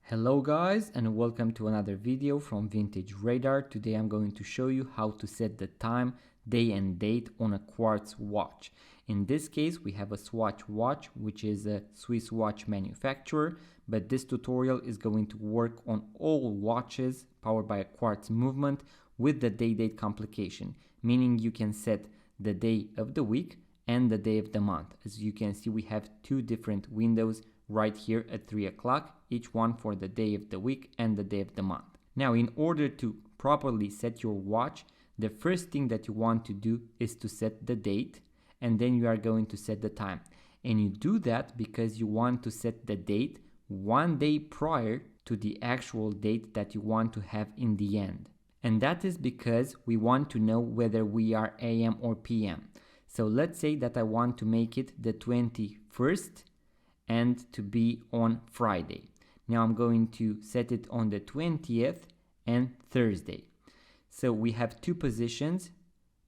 Hello guys, and welcome to another video from Vintage Radar. Today I'm going to show you how to set the time, day and date on a Quartz watch. In this case we have a Swatch watch, which is a Swiss watch manufacturer, but this tutorial is going to work on all watches powered by a Quartz movement with the day-date complication, meaning you can set the day of the week and the day of the month. As you can see, we have two different windows right here at 3 o'clock, each one for the day of the week and the day of the month. Now, in order to properly set your watch, the first thing that you want to do is to set the date, and then you are going to set the time. And you do that because you want to set the date one day prior to the actual date that you want to have in the end. And that is because we want to know whether we are AM or PM. So let's say that I want to make it the 21st and to be on Friday. Now I'm going to set it on the 20th and Thursday. So we have two positions.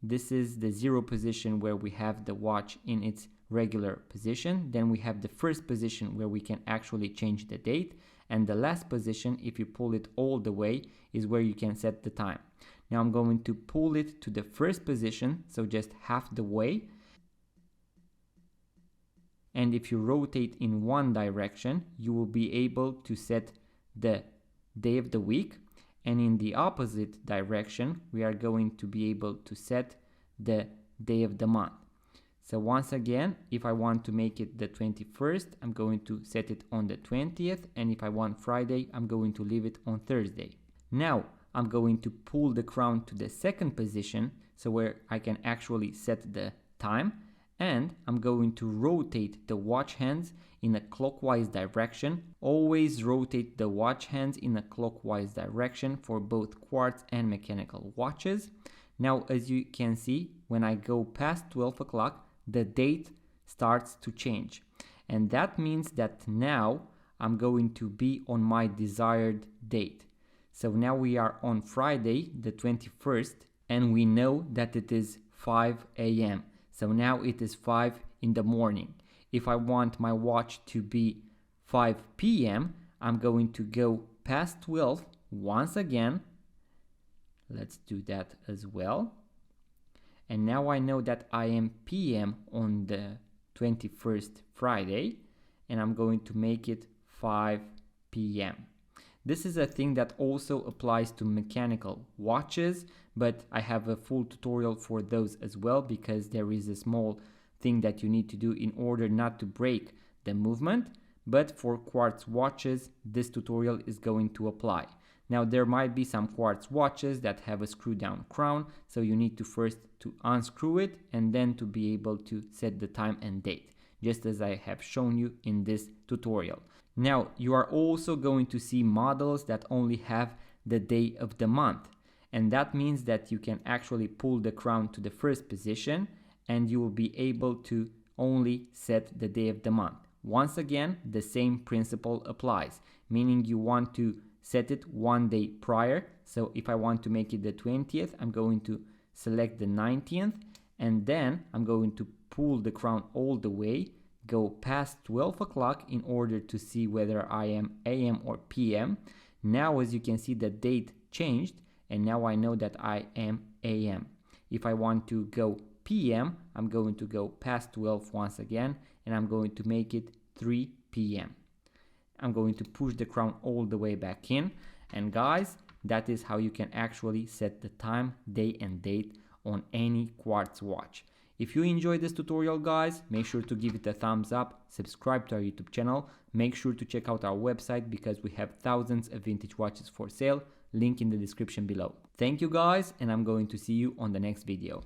This is the 0 position where we have the watch in its regular position. Then we have the first position where we can actually change the date. And the last position, if you pull it all the way, is where you can set the time. Now I'm going to pull it to the first position, so just half the way. And if you rotate in one direction, you will be able to set the day of the week. And in the opposite direction, we are going to be able to set the day of the month. So once again, if I want to make it the 21st, I'm going to set it on the 20th. And if I want Friday, I'm going to leave it on Thursday. Now, I'm going to pull the crown to the second position, so where I can actually set the time. And I'm going to rotate the watch hands in a clockwise direction. Always rotate the watch hands in a clockwise direction for both quartz and mechanical watches. Now, as you can see, when I go past 12 o'clock, the date starts to change. And that means that now I'm going to be on my desired date. So now we are on Friday, the 21st, and we know that it is 5 a.m. So now it is 5 in the morning. If I want my watch to be 5 p.m., I'm going to go past 12 once again. Let's do that as well. And now I know that I am p.m. on the 21st Friday, and I'm going to make it 5 p.m. This is a thing that also applies to mechanical watches, but I have a full tutorial for those as well, because there is a small thing that you need to do in order not to break the movement. But for quartz watches, this tutorial is going to apply. Now, there might be some quartz watches that have a screw down crown, so you need to first to unscrew it and then to be able to set the time and date, just as I have shown you in this tutorial. Now, you are also going to see models that only have the day of the month. And that means that you can actually pull the crown to the first position and you will be able to only set the day of the month. Once again, the same principle applies, meaning you want to set it one day prior. So if I want to make it the 20th, I'm going to select the 19th, and then I'm going to pull the crown all the way, go past 12 o'clock in order to see whether I am AM or PM. Now, as you can see, the date changed, and now I know that I am AM. If I want to go PM, I'm going to go past 12 once again, and I'm going to make it 3 PM. I'm going to push the crown all the way back in. And guys, that is how you can actually set the time, day and date on any quartz watch. If you enjoyed this tutorial, guys, make sure to give it a thumbs up, subscribe to our YouTube channel, make sure to check out our website because we have thousands of vintage watches for sale, link in the description below. Thank you guys, and I'm going to see you on the next video.